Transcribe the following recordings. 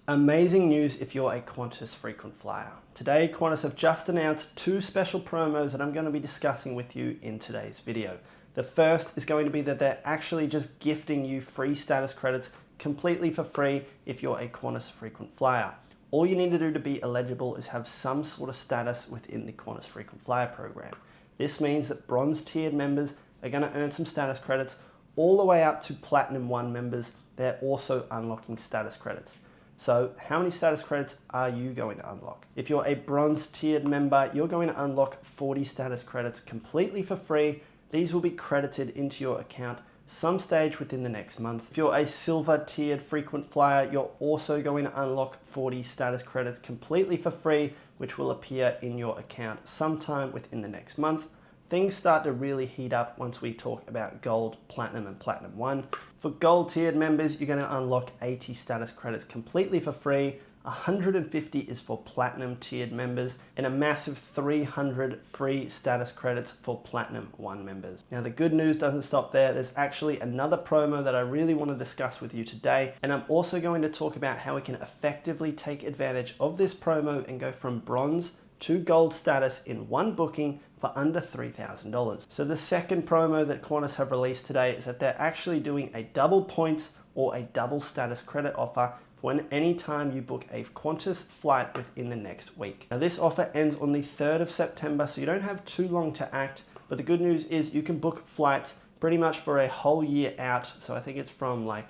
Amazing news if you're a Qantas frequent flyer. Today, Qantas have just announced two special promos that I'm going to be discussing with you in today's video. The first is going to be that they're actually just gifting you free status credits completely for free if you're a Qantas frequent flyer. All you need to do to be eligible is have some sort of status within the Qantas frequent flyer program. This means that bronze tiered members are going to earn some status credits all the way up to Platinum 1 members. They're also unlocking status credits. So how many status credits are you going to unlock? If you're a bronze tiered member, you're going to unlock 40 status credits completely for free. These will be credited into your account some stage within the next month. If you're a silver tiered frequent flyer, you're also going to unlock 40 status credits completely for free, which will appear in your account sometime within the next month. Things start to really heat up once we talk about gold, platinum, and platinum 1. For gold tiered members, you're going to unlock 80 status credits completely for free. 150 is for platinum tiered members and a massive 300 free status credits for Platinum 1 members. Now the good news doesn't stop there. There's actually another promo that I really want to discuss with you today, and I'm also going to talk about how we can effectively take advantage of this promo and go from bronze to gold status in one booking for under $3,000. So the second promo that Qantas have released today is that they're actually doing a double points or a double status credit offer for any time you book a Qantas flight within the next week. Now this offer ends on the 3rd of September, so you don't have too long to act, but the good news is you can book flights pretty much for a whole year out. So I think it's from like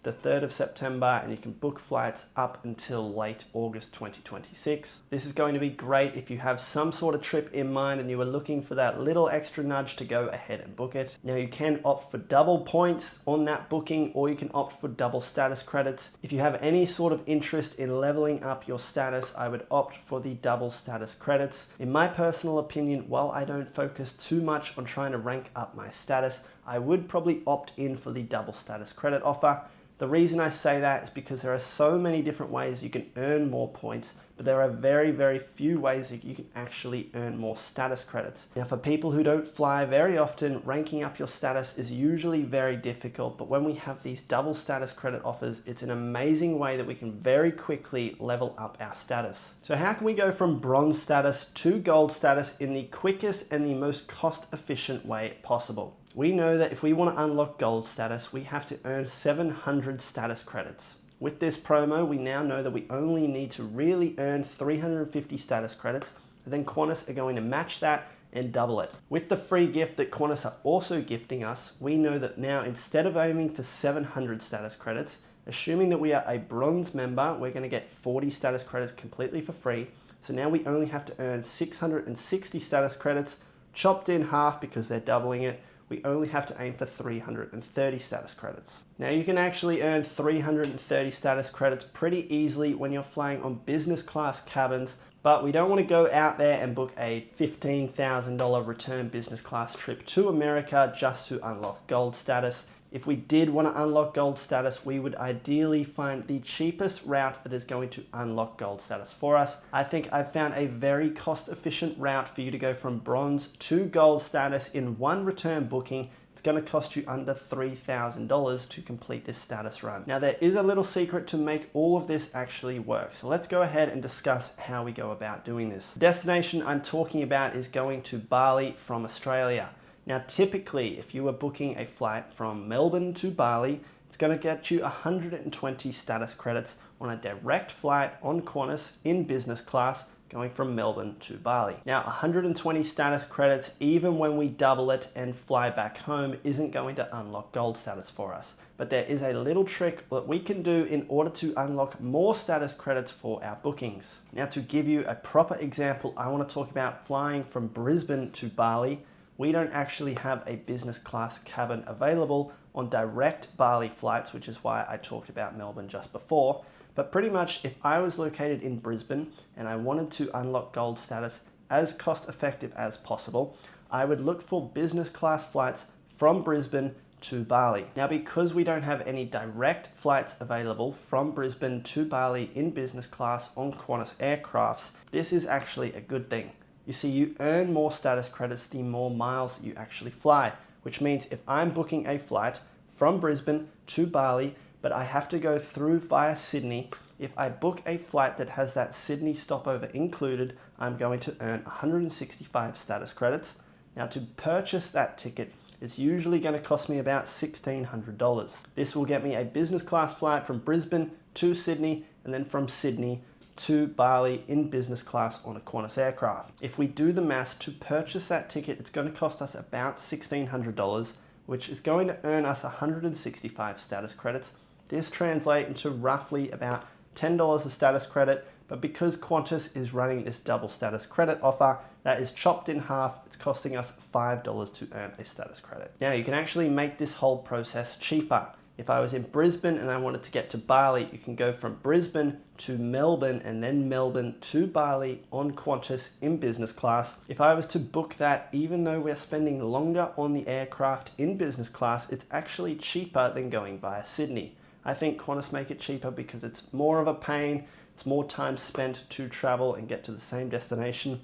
the 3rd of September, and you can book flights up until late August 2026. This is going to be great if you have some sort of trip in mind and you are looking for that little extra nudge to go ahead and book it. Now you can opt for double points on that booking, or you can opt for double status credits. If you have any sort of interest in leveling up your status, I would opt for the double status credits. In my personal opinion, while I don't focus too much on trying to rank up my status, I would probably opt in for the double status credit offer. The reason I say that is because there are so many different ways you can earn more points, but there are very, very few ways that you can actually earn more status credits. Now, for people who don't fly very often, ranking up your status is usually very difficult, but when we have these double status credit offers, it's an amazing way that we can very quickly level up our status. So how can we go from bronze status to gold status in the quickest and the most cost-efficient way possible? We know that if we want to unlock gold status, we have to earn 700 status credits. With this promo, we now know that we only need to really earn 350 status credits, and then Qantas are going to match that and double it. With the free gift that Qantas are also gifting us, we know that now instead of aiming for 700 status credits, assuming that we are a bronze member, we're going to get 40 status credits completely for free. So now we only have to earn 660 status credits, chopped in half because they're doubling it. We only have to aim for 330 status credits. Now you can actually earn 330 status credits pretty easily when you're flying on business class cabins, but we don't want to go out there and book a $15,000 return business class trip to America just to unlock gold status. If we did want to unlock gold status, we would ideally find the cheapest route that is going to unlock gold status for us. I think I've found a very cost-efficient route for you to go from bronze to gold status in one return booking. It's going to cost you under $3,000 to complete this status run. Now there is a little secret to make all of this actually work. So let's go ahead and discuss how we go about doing this. The destination I'm talking about is going to Bali from Australia. Now, typically, if you were booking a flight from Melbourne to Bali, it's going to get you 120 status credits on a direct flight on Qantas in business class going from Melbourne to Bali. Now, 120 status credits, even when we double it and fly back home, isn't going to unlock gold status for us. But there is a little trick that we can do in order to unlock more status credits for our bookings. Now, to give you a proper example, I want to talk about flying from Brisbane to Bali. We don't actually have a business class cabin available on direct Bali flights, which is why I talked about Melbourne just before. But pretty much if I was located in Brisbane and I wanted to unlock gold status as cost effective as possible, I would look for business class flights from Brisbane to Bali. Now, because we don't have any direct flights available from Brisbane to Bali in business class on Qantas aircrafts, this is actually a good thing. You see, you earn more status credits the more miles you actually fly, which means if I'm booking a flight from Brisbane to Bali, but I have to go through via Sydney. If I book a flight that has that Sydney stopover included, I'm going to earn 165 status credits. Now to purchase that ticket, it's usually going to cost me about $1,600. This will get me a business class flight from Brisbane to Sydney, and then from Sydney to Bali in business class on a Qantas aircraft. If we do the maths to purchase that ticket, it's going to cost us about $1,600, which is going to earn us 165 status credits. This translates into roughly about $10 a status credit, but because Qantas is running this double status credit offer, that is chopped in half. It's costing us $5 to earn a status credit. Now you can actually make this whole process cheaper. If I was in Brisbane and I wanted to get to Bali, you can go from Brisbane to Melbourne and then Melbourne to Bali on Qantas in business class. If I was to book that, even though we're spending longer on the aircraft in business class, it's actually cheaper than going via Sydney. I think Qantas make it cheaper because it's more of a pain, it's more time spent to travel and get to the same destination.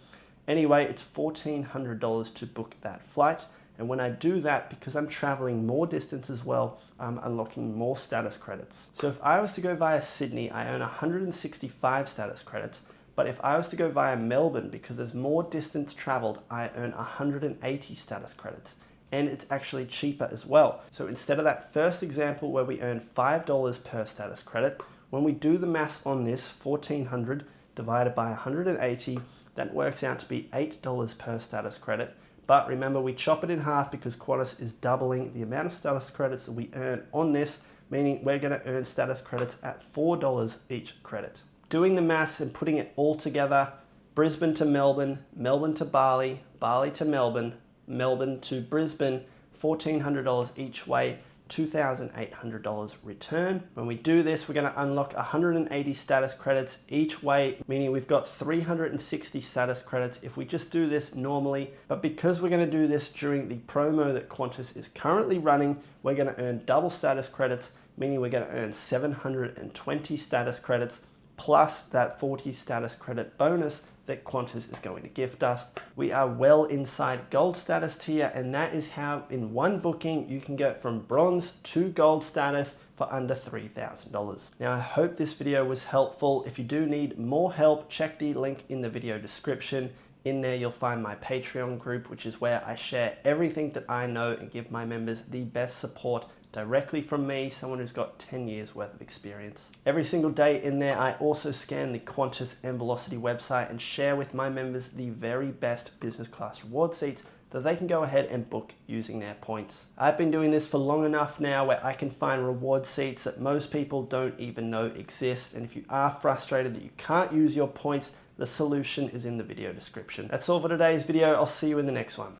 Anyway, it's $1,400 to book that flight. And when I do that, because I'm traveling more distance as well, I'm unlocking more status credits. So if I was to go via Sydney, I earn 165 status credits. But if I was to go via Melbourne, because there's more distance traveled, I earn 180 status credits. And it's actually cheaper as well. So instead of that first example where we earn $5 per status credit, when we do the maths on this, 1,400 divided by 180, that works out to be $8 per status credit. But remember, we chop it in half because Qantas is doubling the amount of status credits that we earn on this, meaning we're going to earn status credits at $4 each credit. Doing the maths and putting it all together, Brisbane to Melbourne, Melbourne to Bali, Bali to Melbourne, Melbourne to Brisbane, $1,400 each way, $2,800 return. When we do this, we're going to unlock 180 status credits each way, meaning we've got 360 status credits if we just do this normally. But because we're going to do this during the promo that Qantas is currently running, we're going to earn double status credits, meaning we're going to earn 720 status credits plus that 40 status credit bonus that Qantas is going to gift us. We are well inside gold status tier, and that is how in one booking you can go from bronze to gold status for under $3,000. Now I hope this video was helpful. If you do need more help, check the link in the video description. In there you'll find my Patreon group, which is where I share everything that I know and give my members the best support directly from me, someone who's got 10 years worth of experience. Every single day in there, I also scan the Qantas and Velocity website and share with my members the very best business class reward seats that they can go ahead and book using their points. I've been doing this for long enough now where I can find reward seats that most people don't even know exist. And if you are frustrated that you can't use your points, the solution is in the video description. That's all for today's video. I'll see you in the next one.